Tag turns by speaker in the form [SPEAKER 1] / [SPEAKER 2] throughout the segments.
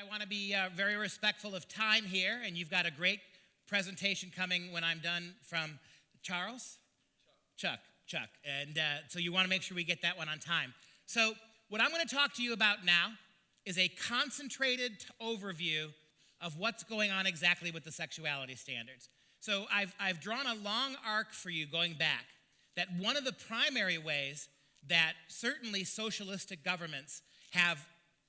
[SPEAKER 1] I want to be very respectful of time here, and you've got a great presentation coming when I'm done from Charles? Chuck. And so you want to make sure we get that one on time. So what I'm going to talk to you about now is a concentrated overview of what's going on exactly with the sexuality standards. So I've drawn a long arc for you going back, that one of the primary ways that certainly socialistic governments have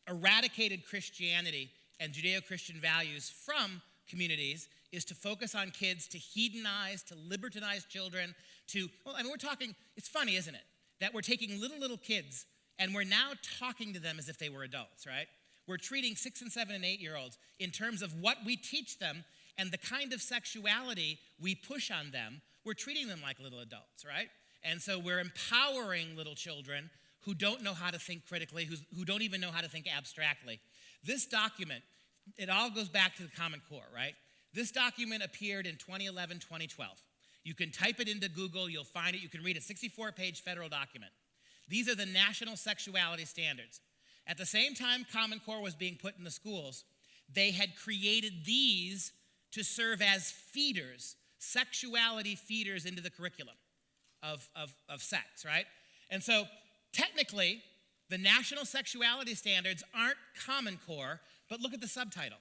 [SPEAKER 1] eradicated Christianity and Judeo-Christian values from communities is to focus on kids, to hedonize, to libertinize children, we're talking, it's funny, isn't it? That we're taking little kids and we're now talking to them as if they were adults, right? We're treating 6 and 7 and 8-year-olds in terms of what we teach them and the kind of sexuality we push on them. We're treating them like little adults, right? And so we're empowering little children who don't know how to think critically, who don't even know how to think abstractly. This document, it all goes back to the Common Core, right? This document appeared in 2011, 2012. You can type it into Google, you'll find it, you can read a 64-page federal document. These are the national sexuality standards. At the same time Common Core was being put in the schools, they had created these to serve as feeders, sexuality feeders into the curriculum of sex, right? And so technically, the national sexuality standards aren't Common Core, but look at the subtitle.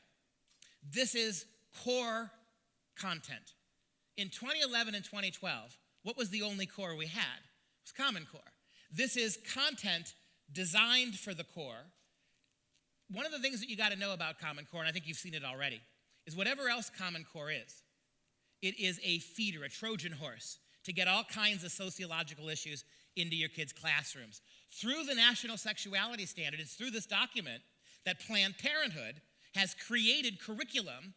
[SPEAKER 1] This is core content. In 2011 and 2012, what was the only core we had? It was Common Core. This is content designed for the core. One of the things that you got to know about Common Core, and I think you've seen it already, is whatever else Common Core is, it is a feeder, a Trojan horse, to get all kinds of sociological issues into your kids' classrooms. Through the National Sexuality Standard, it's through this document that Planned Parenthood has created curriculum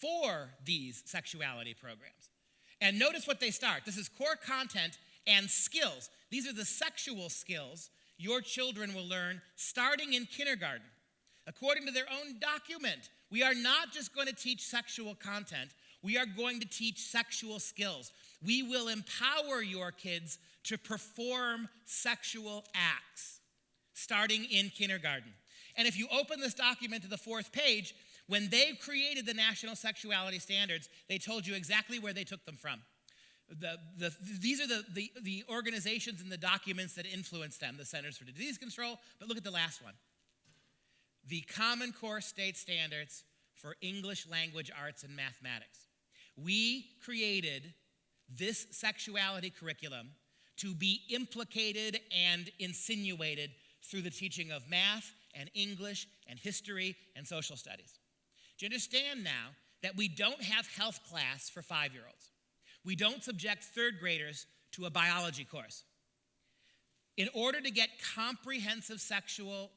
[SPEAKER 1] for these sexuality programs. And notice what they start. This is core content and skills. These are the sexual skills your children will learn starting in kindergarten. According to their own document, we are not just going to teach sexual content, we are going to teach sexual skills. We will empower your kids to perform sexual acts starting in kindergarten. And if you open this document to the 4th page, when they created the National Sexuality Standards, they told you exactly where they took them from. These are the organizations and the documents that influence them, the Centers for Disease Control, but look at the last one. The Common Core State Standards for English Language Arts and Mathematics. We created this sexuality curriculum to be implicated and insinuated through the teaching of math and English and history and social studies. Do you understand now that we don't have health class for 5-year-olds? We don't subject 3rd graders to a biology course. In order to get comprehensive sexual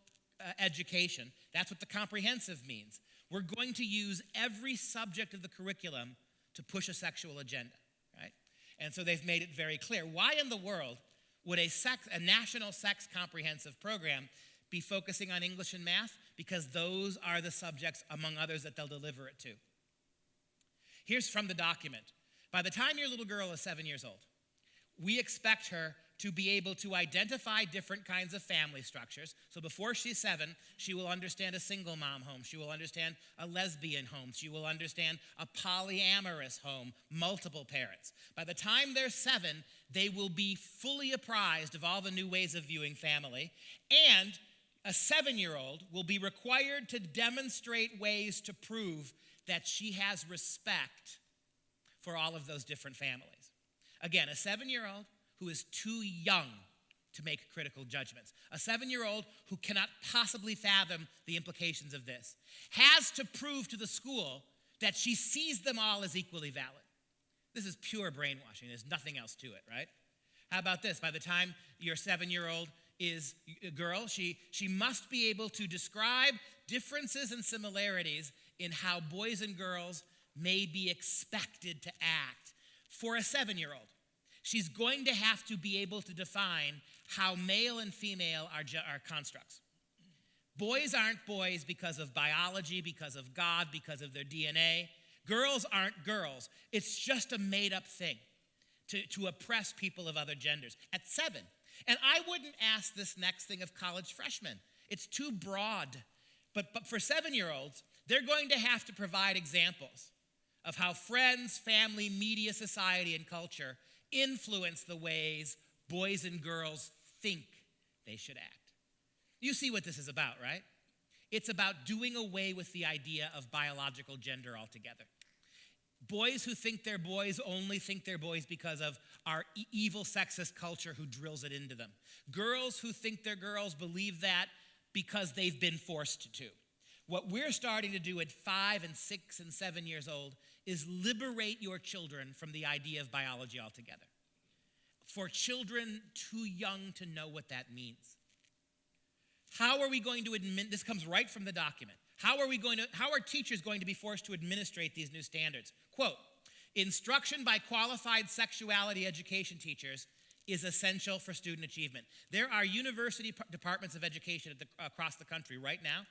[SPEAKER 1] education, that's what the comprehensive means. We're going to use every subject of the curriculum to push a sexual agenda, right? And so they've made it very clear. Why in the world would a national sex comprehensive program be focusing on English and math? Because those are the subjects, among others, that they'll deliver it to. Here's from the document. By the time your little girl is 7 years old, we expect her to be able to identify different kinds of family structures. So before she's 7, she will understand a single mom home. She will understand a lesbian home. She will understand a polyamorous home, multiple parents. By the time they're 7, they will be fully apprised of all the new ways of viewing family. And a 7-year-old will be required to demonstrate ways to prove that she has respect for all of those different families. Again, a 7-year-old who is too young to make critical judgments, a 7-year-old who cannot possibly fathom the implications of this, has to prove to the school that she sees them all as equally valid. This is pure brainwashing. There's nothing else to it, right? How about this? By the time your 7-year-old is a girl, she must be able to describe differences and similarities in how boys and girls may be expected to act. For a 7-year-old, she's going to have to be able to define how male and female are constructs. Boys aren't boys because of biology, because of God, because of their DNA. Girls aren't girls. It's just a made-up thing to oppress people of other genders at 7. And I wouldn't ask this next thing of college freshmen. It's too broad. But for 7-year-olds, they're going to have to provide examples of how friends, family, media, society, and culture influence the ways boys and girls think they should act. You see what this is about, right? It's about doing away with the idea of biological gender altogether. Boys who think they're boys only think they're boys because of our evil sexist culture who drills it into them. Girls who think they're girls believe that because they've been forced to. What we're starting to do at 5 and 6 and 7 years old is liberate your children from the idea of biology altogether. For children too young to know what that means. How are we going to this comes right from the document. How are teachers going to be forced to administrate these new standards? Quote, instruction by qualified sexuality education teachers is essential for student achievement. There are university departments of education across the country right now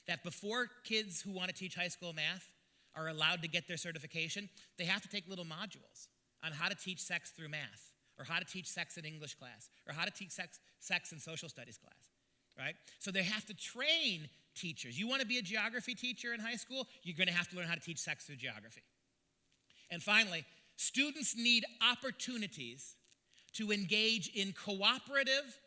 [SPEAKER 1] that before kids who want to teach high school math are allowed to get their certification, they have to take little modules on how to teach sex through math, or how to teach sex in English class, or how to teach sex in social studies class, right? So they have to train teachers. You want to be a geography teacher in high school? You're going to have to learn how to teach sex through geography. And finally, students need opportunities to engage in cooperative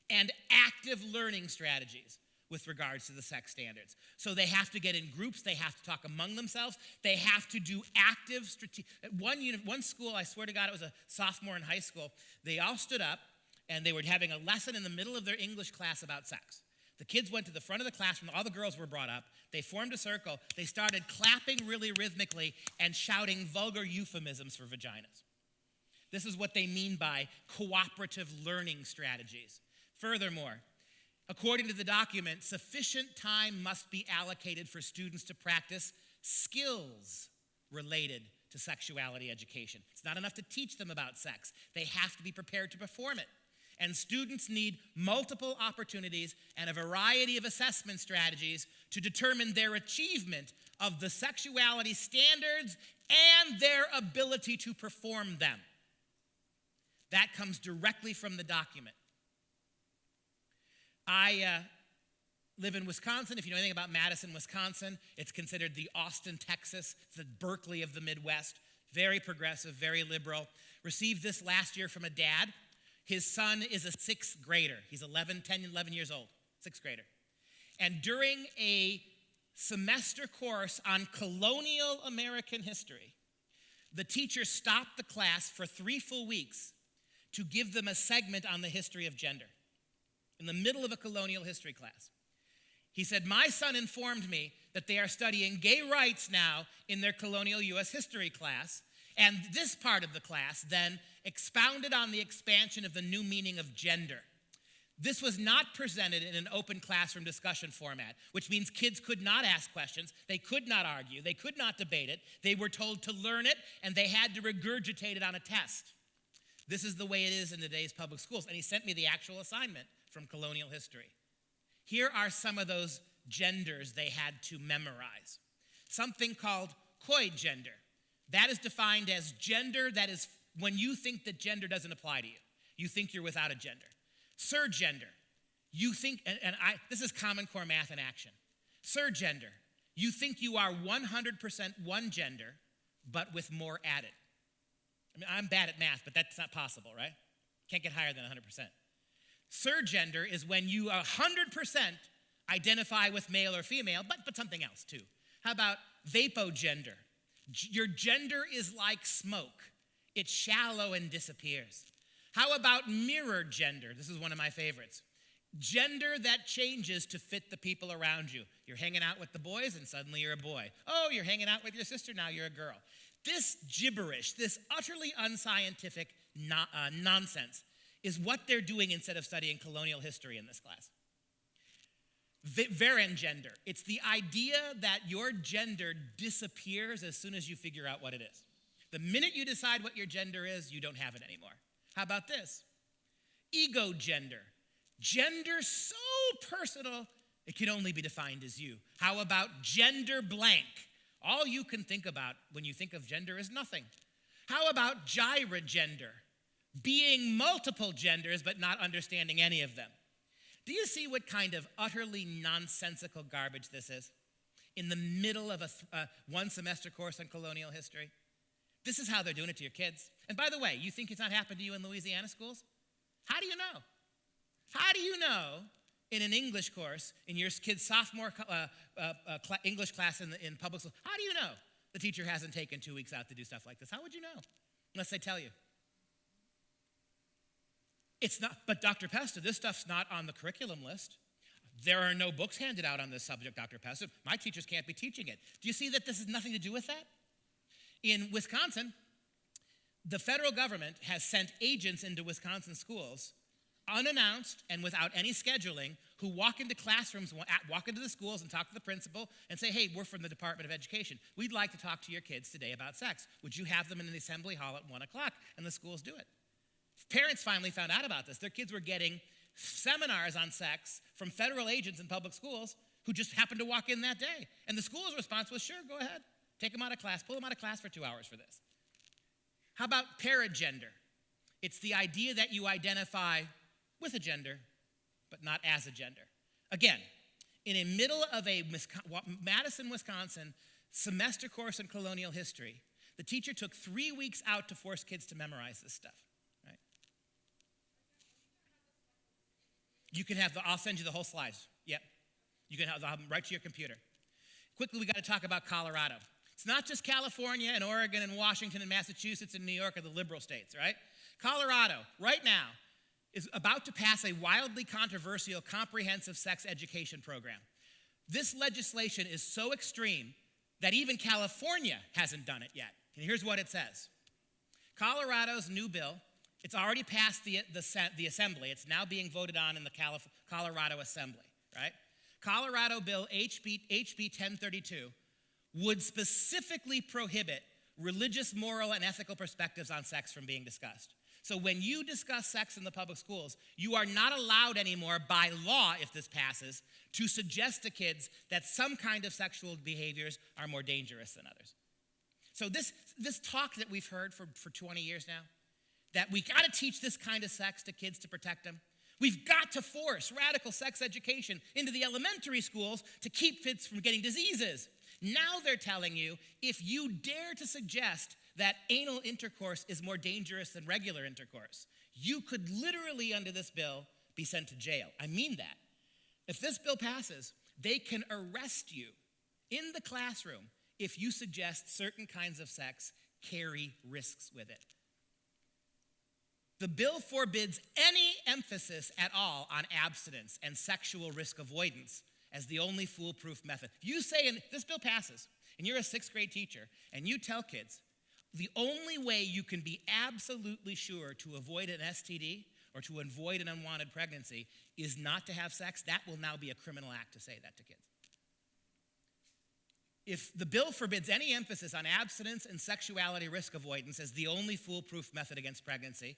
[SPEAKER 1] and active learning strategies with regards to the sex standards. So they have to get in groups, they have to talk among themselves, they have to do active strategic. At one school, I swear to God, it was a sophomore in high school, they all stood up and they were having a lesson in the middle of their English class about sex. The kids went to the front of the classroom, all the girls were brought up, they formed a circle, they started clapping really rhythmically and shouting vulgar euphemisms for vaginas. This is what they mean by cooperative learning strategies. Furthermore, according to the document, sufficient time must be allocated for students to practice skills related to sexuality education. It's not enough to teach them about sex. They have to be prepared to perform it. And students need multiple opportunities and a variety of assessment strategies to determine their achievement of the sexuality standards and their ability to perform them. That comes directly from the document. I live in Wisconsin. If you know anything about Madison, Wisconsin, it's considered the Austin, Texas, the Berkeley of the Midwest. Very progressive, very liberal. Received this last year from a dad. His son is a 6th grader. He's 11 years old, 6th grader. And during a semester course on colonial American history, the teacher stopped the class for 3 full weeks to give them a segment on the history of gender in the middle of a colonial history class. He said, my son informed me that they are studying gay rights now in their colonial U.S. history class, and this part of the class then expounded on the expansion of the new meaning of gender. This was not presented in an open classroom discussion format, which means kids could not ask questions, they could not argue, they could not debate it, they were told to learn it, and they had to regurgitate it on a test. This is the way it is in today's public schools, and he sent me the actual assignment from colonial history. Here are some of those genders they had to memorize. Something called coy gender. That is defined as gender that is when you think that gender doesn't apply to you. You think you're without a gender. Surgender. You think, this is Common Core math in action. Surgender. You think you are 100% one gender, but with more added. I mean, I'm bad at math, but that's not possible, right? Can't get higher than 100%. Surgender is when you 100% identify with male or female, but something else too. How about vapogender? Your gender is like smoke. It's shallow and disappears. How about mirror gender? This is one of my favorites. Gender that changes to fit the people around you. You're hanging out with the boys and suddenly you're a boy. Oh, you're hanging out with your sister, now you're a girl. This gibberish, this utterly unscientific nonsense is what they're doing instead of studying colonial history in this class. Verengender. It's the idea that your gender disappears as soon as you figure out what it is. The minute you decide what your gender is, you don't have it anymore. How about this? Egogender. Gender so personal, it can only be defined as you. How about gender blank? All you can think about when you think of gender is nothing. How about gyrogender? Being multiple genders but not understanding any of them. Do you see what kind of utterly nonsensical garbage this is? In the middle of a one-semester course on colonial history? This is how they're doing it to your kids. And by the way, you think it's not happened to you in Louisiana schools? How do you know? How do you know in an English course, in your kid's sophomore English class in public school, how do you know the teacher hasn't taken 2 weeks out to do stuff like this? How would you know? Unless they tell you. It's not, but Dr. Pesta, this stuff's not on the curriculum list. There are no books handed out on this subject, Dr. Pesta. My teachers can't be teaching it. Do you see that this has nothing to do with that? In Wisconsin, the federal government has sent agents into Wisconsin schools, unannounced and without any scheduling, who walk into classrooms, walk into the schools and talk to the principal and say, hey, we're from the Department of Education. We'd like to talk to your kids today about sex. Would you have them in the assembly hall at 1 o'clock? And the schools do it. Parents finally found out about this. Their kids were getting seminars on sex from federal agents in public schools who just happened to walk in that day. And the school's response was, sure, go ahead. Take them out of class. Pull them out of class for 2 hours for this. How about paragender? It's the idea that you identify with a gender, but not as a gender. Again, in the middle of a Madison, Wisconsin semester course in colonial history, the teacher took 3 weeks out to force kids to memorize this stuff. Right? You can have I'll send you the whole slides. Yep. You can have them right to your computer. Quickly, we got to talk about Colorado. It's not just California and Oregon and Washington and Massachusetts and New York are the liberal states, right? Colorado, right now, is about to pass a wildly controversial comprehensive sex education program. This legislation is so extreme that even California hasn't done it yet. And here's what it says. Colorado's new bill, it's already passed the assembly. It's now being voted on in the Colorado Assembly, right? Colorado Bill HB 1032 would specifically prohibit religious, moral, and ethical perspectives on sex from being discussed. So when you discuss sex in the public schools, you are not allowed anymore by law, if this passes, to suggest to kids that some kind of sexual behaviors are more dangerous than others. So this talk that we've heard for 20 years now, that we got to teach this kind of sex to kids to protect them. We've got to force radical sex education into the elementary schools to keep kids from getting diseases. Now they're telling you, if you dare to suggest that anal intercourse is more dangerous than regular intercourse, you could literally, under this bill, be sent to jail. I mean that. If this bill passes, they can arrest you in the classroom if you suggest certain kinds of sex carry risks with it. The bill forbids any emphasis at all on abstinence and sexual risk avoidance as the only foolproof method. If you say, and this bill passes, and you're a 6th grade teacher, and you tell kids, the only way you can be absolutely sure to avoid an STD or to avoid an unwanted pregnancy is not to have sex, that will now be a criminal act to say that to kids. If the bill forbids any emphasis on abstinence and sexuality risk avoidance as the only foolproof method against pregnancy,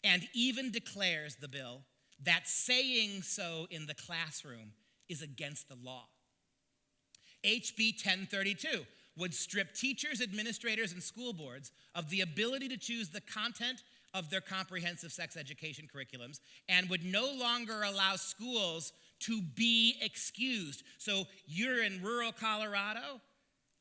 [SPEAKER 1] and even declares the bill that saying so in the classroom is against the law. HB 1032 would strip teachers, administrators, and school boards of the ability to choose the content of their comprehensive sex education curriculums and would no longer allow schools to be excused. So you're in rural Colorado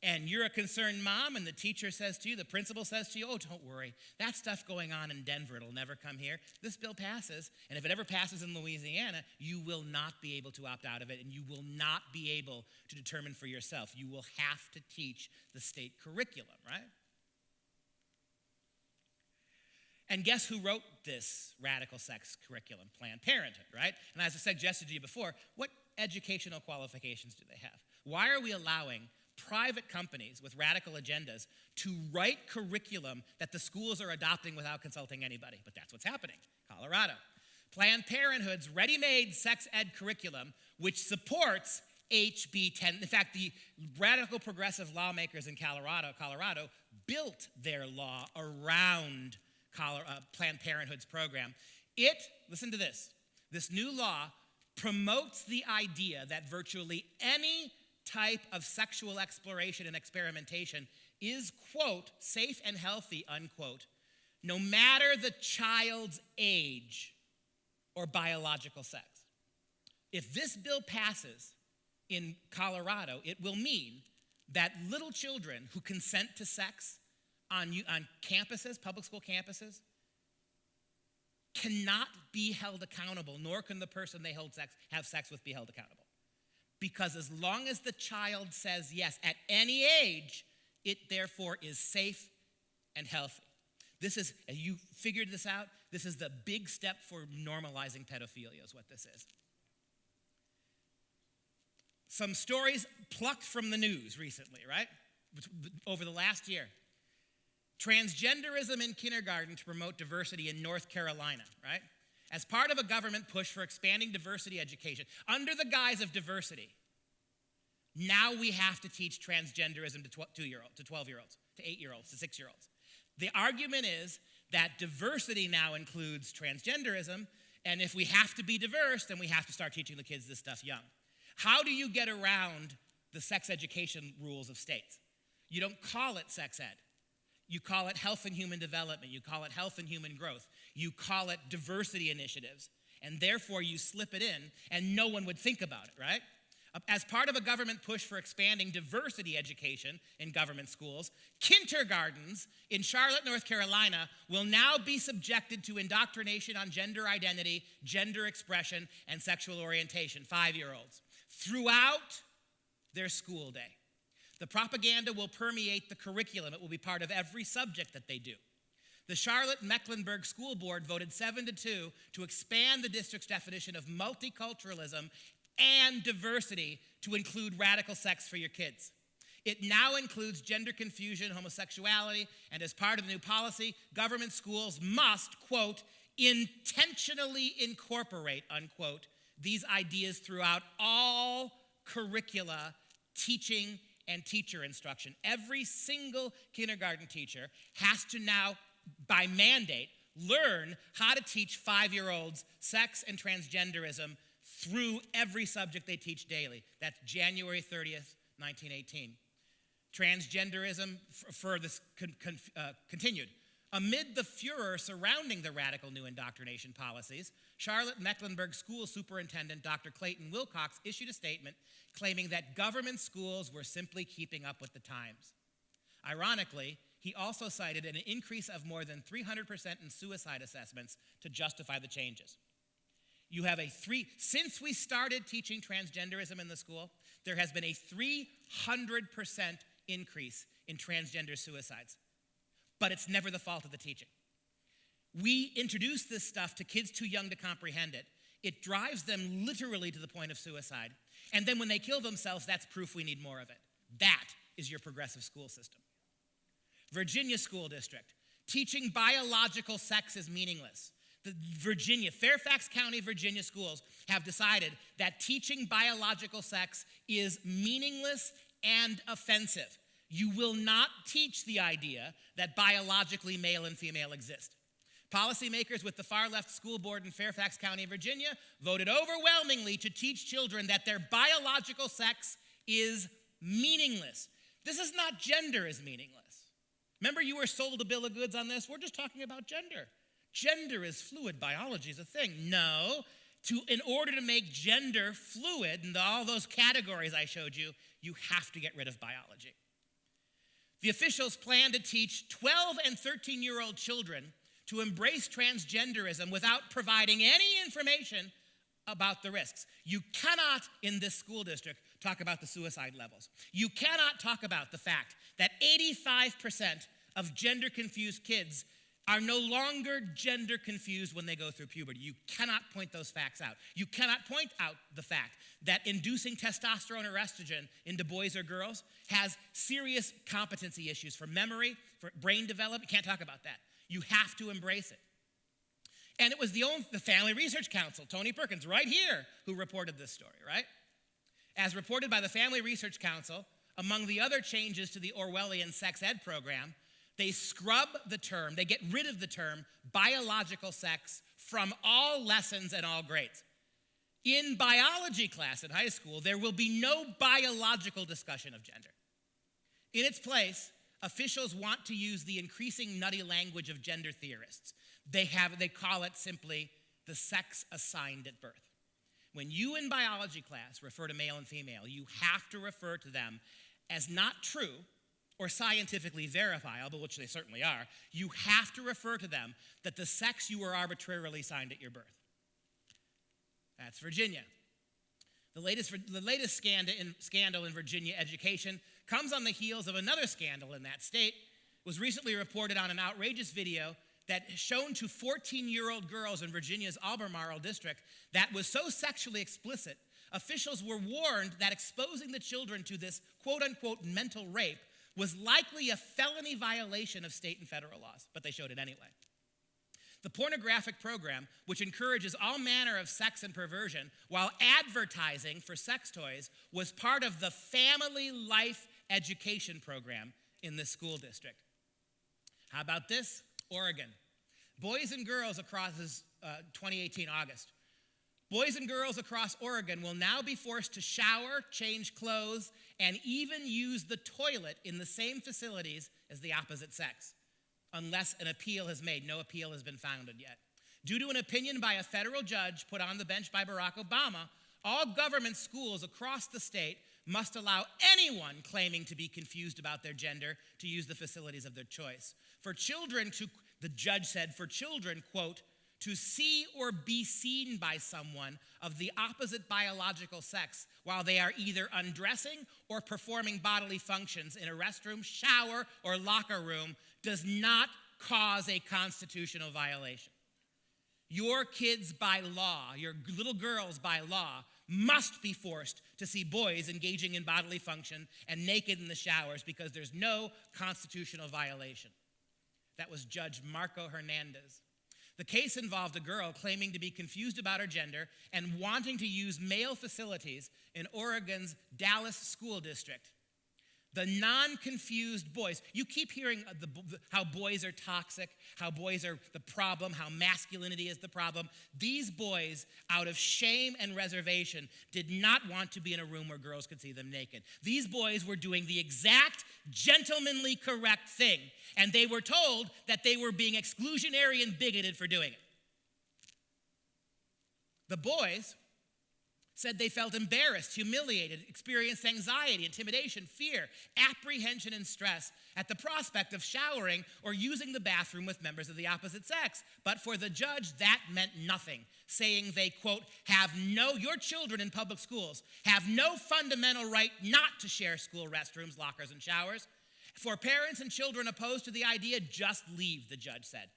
[SPEAKER 1] and you're a concerned mom and the teacher says to you, the principal says to you, oh, don't worry, that stuff going on in Denver, it'll never come here. This bill passes, and if it ever passes in Louisiana, you will not be able to opt out of it, and you will not be able to determine for yourself. You will have to teach the state curriculum, right? And guess who wrote this radical sex curriculum? Planned Parenthood, right? And as I suggested to you before, what educational qualifications do they have? Why are we allowing private companies with radical agendas to write curriculum that the schools are adopting without consulting anybody? But that's what's happening. Colorado. Planned Parenthood's ready-made sex ed curriculum, which supports HB 10. In fact, the radical progressive lawmakers in Colorado built their law around Planned Parenthood's program. Listen to this new law promotes the idea that virtually any type of sexual exploration and experimentation is, quote, safe and healthy, unquote, no matter the child's age or biological sex. If this bill passes in Colorado, it will mean that little children who consent to sex on campuses, public school campuses, cannot be held accountable, nor can the person they have sex with be held accountable. Because as long as the child says yes at any age, it therefore is safe and healthy. This is, you figured this out, this is the big step for normalizing pedophilia is what this is. Some stories plucked from the news recently, right? Over the last year. Transgenderism in kindergarten to promote diversity in North Carolina, right? As part of a government push for expanding diversity education, under the guise of diversity, now we have to teach transgenderism to 2-year-olds, to 12-year-olds, to 8-year-olds, to 6-year-olds. The argument is that diversity now includes transgenderism, and if we have to be diverse, then we have to start teaching the kids this stuff young. How do you get around the sex education rules of states? You don't call it sex ed. You call it health and human development. You call it health and human growth. You call it diversity initiatives. And therefore, you slip it in, and no one would think about it, right? As part of a government push for expanding diversity education in government schools, kindergartens in Charlotte, North Carolina will now be subjected to indoctrination on gender identity, gender expression, and sexual orientation, 5-year-olds, throughout their school day. The propaganda will permeate the curriculum. It will be part of every subject that they do. The Charlotte-Mecklenburg School Board voted 7-2 to expand the district's definition of multiculturalism and diversity to include radical sex for your kids. It now includes gender confusion, homosexuality, and as part of the new policy, government schools must, quote, intentionally incorporate, unquote, these ideas throughout all curricula, teaching, and teacher instruction. Every single kindergarten teacher has to now, by mandate, learn how to teach 5-year-olds sex and transgenderism through every subject they teach daily. That's January 30th, 1918. Transgenderism continued. Amid the furor surrounding the radical new indoctrination policies, Charlotte-Mecklenburg School Superintendent Dr. Clayton Wilcox issued a statement claiming that government schools were simply keeping up with the times. Ironically, he also cited an increase of more than 300% in suicide assessments to justify the changes. Since we started teaching transgenderism in the school, there has been a 300% increase in transgender suicides. But it's never the fault of the teaching. We introduce this stuff to kids too young to comprehend it. It drives them literally to the point of suicide. And then when they kill themselves, that's proof we need more of it. That is your progressive school system. Virginia School District, teaching biological sex is meaningless. Fairfax County, Virginia schools have decided that teaching biological sex is meaningless and offensive. You will not teach the idea that biologically male and female exist. Policymakers with the far left school board in Fairfax County, Virginia, voted overwhelmingly to teach children that their biological sex is meaningless. This is not gender is meaningless. Remember, you were sold a bill of goods on this? We're just talking about gender. Gender is fluid. Biology is a thing. No. In order to make gender fluid and all those categories I showed you, you have to get rid of biology. The officials plan to teach 12 and 13-year-old children to embrace transgenderism without providing any information about the risks. You cannot, in this school district, talk about the suicide levels. You cannot talk about the fact that 85% of gender-confused kids are no longer gender confused when they go through puberty. You cannot point those facts out. You cannot point out the fact that inducing testosterone or estrogen into boys or girls has serious competency issues for memory, for brain development. You can't talk about that. You have to embrace it. And it was the Family Research Council, Tony Perkins, right here, who reported this story, right? As reported by the Family Research Council, among the other changes to the Orwellian sex ed program, they scrub the term, they get rid of the term biological sex from all lessons and all grades. In biology class in high school, there will be no biological discussion of gender. In its place, officials want to use the increasing nutty language of gender theorists. They call it simply the sex assigned at birth. When you in biology class refer to male and female, you have to refer to them as not true or scientifically verifiable, which they certainly are. You have to refer to them that the sex you were arbitrarily assigned at your birth. That's Virginia. The latest scandal in Virginia education comes on the heels of another scandal in that state. It was recently reported on an outrageous video that shown to 14-year-old girls in Virginia's Albemarle district that was so sexually explicit, officials were warned that exposing the children to this quote-unquote mental rape was likely a felony violation of state and federal laws, but they showed it anyway. The pornographic program, which encourages all manner of sex and perversion while advertising for sex toys, was part of the family life education program in this school district. How about this? Oregon. Boys and girls across 2018 August. Boys and girls across Oregon will now be forced to shower, change clothes, and even use the toilet in the same facilities as the opposite sex, unless an appeal is made. No appeal has been founded yet. Due to an opinion by a federal judge put on the bench by Barack Obama, all government schools across the state must allow anyone claiming to be confused about their gender to use the facilities of their choice. The judge said, for children, quote, to see or be seen by someone of the opposite biological sex while they are either undressing or performing bodily functions in a restroom, shower, or locker room does not cause a constitutional violation. Your kids by law, your little girls by law, must be forced to see boys engaging in bodily function and naked in the showers because there's no constitutional violation. That was Judge Marco Hernandez. The case involved a girl claiming to be confused about her gender and wanting to use male facilities in Oregon's Dallas School District. The non-confused boys, you keep hearing how boys are toxic, how boys are the problem, how masculinity is the problem. These boys, out of shame and reservation, did not want to be in a room where girls could see them naked. These boys were doing the exact gentlemanly correct thing, and they were told that they were being exclusionary and bigoted for doing it. The boys said they felt embarrassed, humiliated, experienced anxiety, intimidation, fear, apprehension, and stress at the prospect of showering or using the bathroom with members of the opposite sex. But for the judge, that meant nothing, saying they, quote, your children in public schools have no fundamental right not to share school restrooms, lockers, and showers. For parents and children opposed to the idea, just leave, the judge said.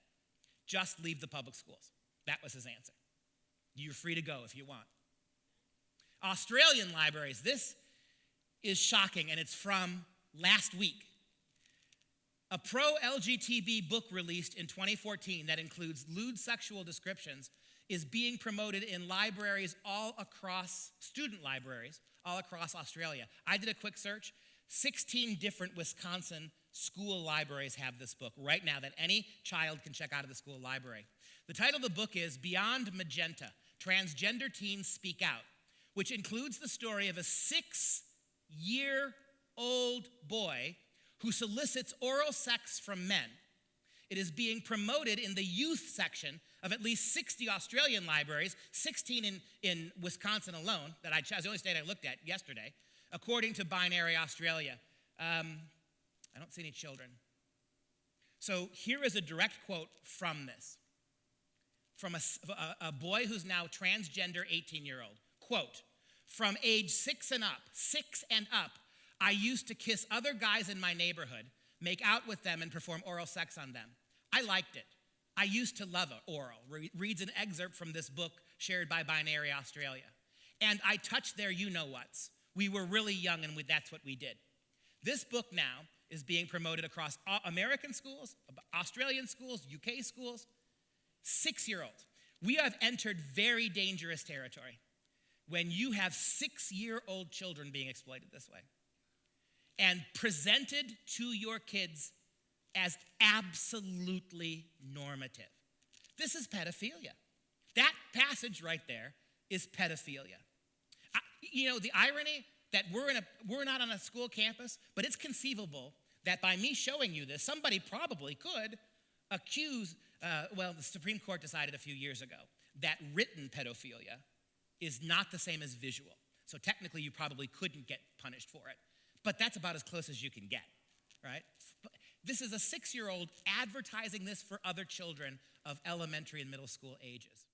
[SPEAKER 1] Just leave the public schools. That was his answer. You're free to go if you want. Australian libraries. This is shocking, and it's from last week. A pro-LGBT book released in 2014 that includes lewd sexual descriptions is being promoted in libraries student libraries all across Australia. I did a quick search. 16 different Wisconsin school libraries have this book right now that any child can check out of the school library. The title of the book is Beyond Magenta, Transgender Teens Speak Out, which includes the story of a 6-year-old boy who solicits oral sex from men. It is being promoted in the youth section of at least 60 Australian libraries, 16 in Wisconsin alone, that was the only state I looked at yesterday, according to Binary Australia. I don't see any children. So here is a direct quote from this, from a boy who's now transgender 18-year-old. Quote, from age 6 and up, I used to kiss other guys in my neighborhood, make out with them, and perform oral sex on them. I liked it. I used to love oral. Reads an excerpt from this book shared by Binary Australia. And I touched their you-know-whats. We were really young, and that's what we did. This book now is being promoted across American schools, Australian schools, UK schools. 6-year-olds. We have entered very dangerous territory when you have 6-year-old children being exploited this way and presented to your kids as absolutely normative. This is pedophilia. That passage right there is pedophilia. The irony that we're not on a school campus, but it's conceivable that by me showing you this, somebody probably could accuse, the Supreme Court decided a few years ago that written pedophilia is not the same as visual. So technically, you probably couldn't get punished for it. But that's about as close as you can get, right? This is a 6-year-old advertising this for other children of elementary and middle school ages.